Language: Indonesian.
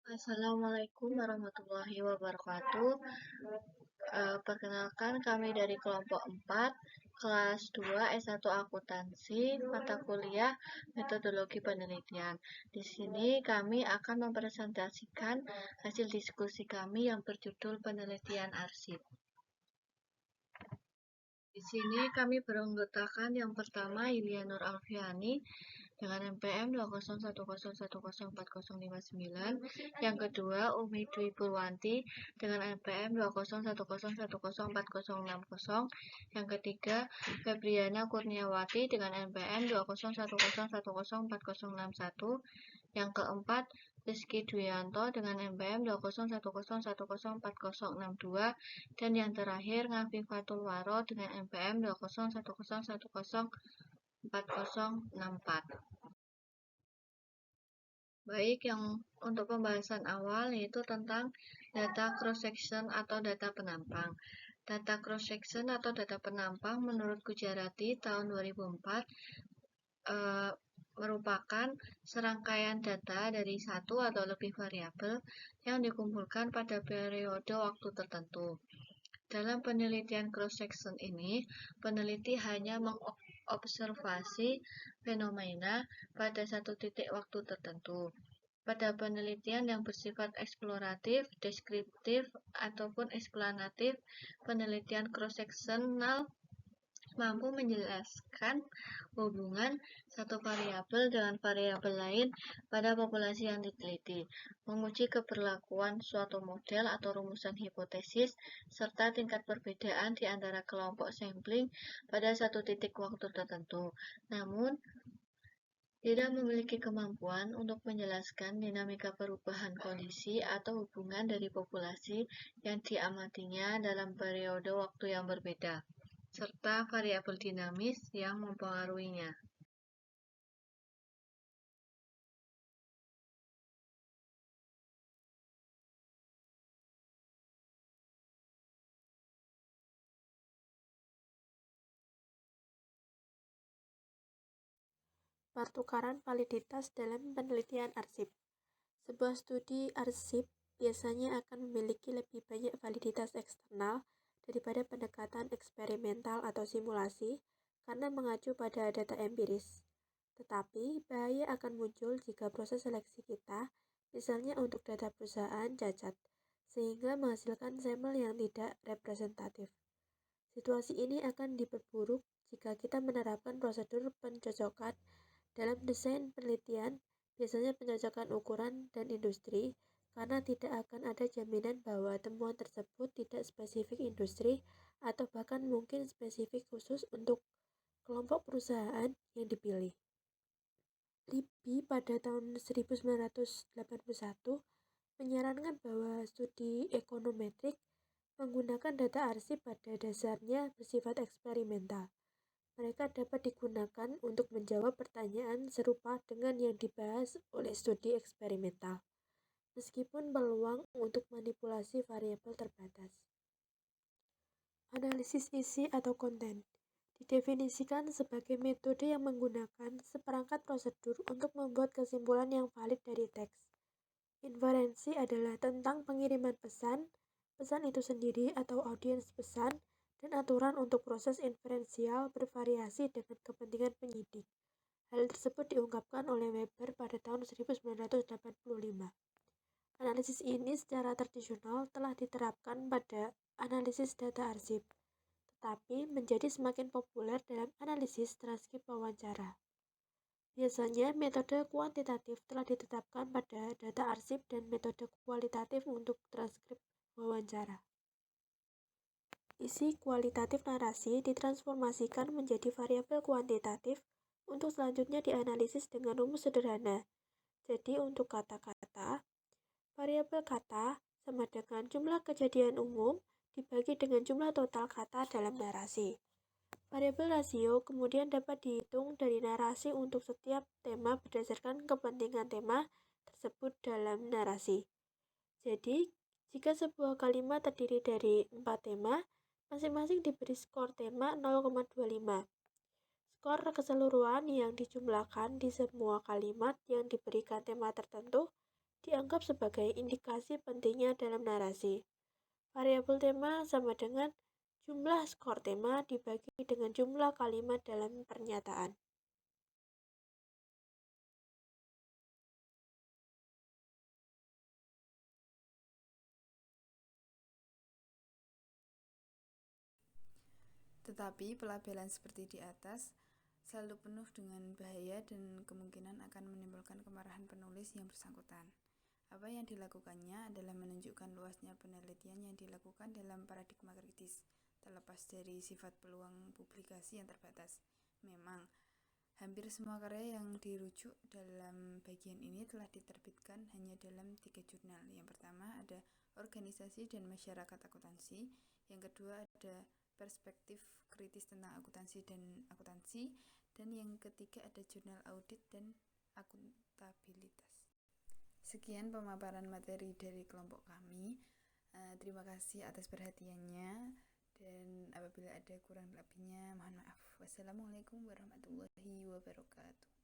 Assalamualaikum warahmatullahi wabarakatuh. Perkenalkan kami dari kelompok 4, kelas 2 S1 Akuntansi, mata kuliah Metodologi Penelitian. Di sini kami akan mempresentasikan hasil diskusi kami yang berjudul Penelitian Arsip. Di sini kami beranggotakan yang pertama Yulia Nur Alfiani dengan NPM 20101040059, yang kedua Umi Dwi Purwanti dengan NPM 20101040060, yang ketiga Febriana Kurniawati dengan NPM 20101040061, yang keempat Rizky Dwianto dengan NPM 20101040062, dan yang terakhir Ngafifatul Waro dengan NPM 201104064. Baik, yang untuk pembahasan awal yaitu tentang data cross-section atau data penampang. Data cross-section atau data penampang menurut Gujarati tahun 2004 merupakan serangkaian data dari satu atau lebih variabel yang dikumpulkan pada periode waktu tertentu. Dalam penelitian cross-section ini, peneliti hanya mengobservasi fenomena pada satu titik waktu tertentu. Pada penelitian yang bersifat eksploratif, deskriptif, ataupun eksplanatif, penelitian cross-sectional mampu menjelaskan hubungan satu variabel dengan variabel lain pada populasi yang diteliti, menguji keberlakuan suatu model atau rumusan hipotesis, serta tingkat perbedaan di antara kelompok sampling pada satu titik waktu tertentu. Namun, tidak memiliki kemampuan untuk menjelaskan dinamika perubahan kondisi atau hubungan dari populasi yang diamatinya dalam periode waktu yang berbeda, serta variabel dinamis yang mempengaruhinya. Pertukaran validitas dalam penelitian arsip. Sebuah studi arsip biasanya akan memiliki lebih banyak validitas eksternal daripada pendekatan eksperimental atau simulasi karena mengacu pada data empiris. Tetapi, bahaya akan muncul jika proses seleksi kita, misalnya untuk data perusahaan, cacat, sehingga menghasilkan sampel yang tidak representatif. Situasi ini akan diperburuk jika kita menerapkan prosedur pencocokan dalam desain penelitian, biasanya pencocokan ukuran dan industri, karena tidak akan ada jaminan bahwa temuan tersebut tidak spesifik industri atau bahkan mungkin spesifik khusus untuk kelompok perusahaan yang dipilih. Libby pada tahun 1981 menyarankan bahwa studi ekonometrik menggunakan data arsip pada dasarnya bersifat eksperimental. Mereka dapat digunakan untuk menjawab pertanyaan serupa dengan yang dibahas oleh studi eksperimental, meskipun peluang untuk manipulasi variabel terbatas. Analisis isi atau konten didefinisikan sebagai metode yang menggunakan seperangkat prosedur untuk membuat kesimpulan yang valid dari teks. Inferensi adalah tentang pengiriman pesan, pesan itu sendiri atau audiens pesan, dan aturan untuk proses inferensial bervariasi dengan kepentingan penyidik. Hal tersebut diungkapkan oleh Weber pada tahun 1985. Analisis ini secara tradisional telah diterapkan pada analisis data arsip, tetapi menjadi semakin populer dalam analisis transkrip wawancara. Biasanya, metode kuantitatif telah ditetapkan pada data arsip dan metode kualitatif untuk transkrip wawancara. Isi kualitatif narasi ditransformasikan menjadi variabel kuantitatif untuk selanjutnya dianalisis dengan rumus sederhana. Jadi, untuk kata-kata, variabel kata sama dengan jumlah kejadian umum dibagi dengan jumlah total kata dalam narasi. Variabel rasio kemudian dapat dihitung dari narasi untuk setiap tema berdasarkan kepentingan tema tersebut dalam narasi. Jadi, jika sebuah kalimat terdiri dari 4 tema, masing-masing diberi skor tema 0,25. Skor keseluruhan yang dijumlahkan di semua kalimat yang diberikan tema tertentu dianggap sebagai indikasi pentingnya dalam narasi. Variabel tema sama dengan jumlah skor tema dibagi dengan jumlah kalimat dalam pernyataan. Tetapi pelabelan seperti di atas selalu penuh dengan bahaya dan kemungkinan akan menimbulkan kemarahan penulis yang bersangkutan. Apa yang dilakukannya adalah menunjukkan luasnya penelitian yang dilakukan dalam paradigma kritis, terlepas dari sifat peluang publikasi yang terbatas. Memang, hampir semua karya yang dirujuk dalam bagian ini telah diterbitkan hanya dalam 3 jurnal. Yang pertama ada Organisasi dan Masyarakat Akuntansi, yang kedua ada Perspektif Kritis tentang Akuntansi, dan yang ketiga ada Jurnal Audit dan Akuntabilitas. Sekian pemaparan materi dari kelompok kami. Terima kasih atas perhatiannya, dan apabila ada kurang lebihnya mohon maaf. Wassalamualaikum warahmatullahi wabarakatuh.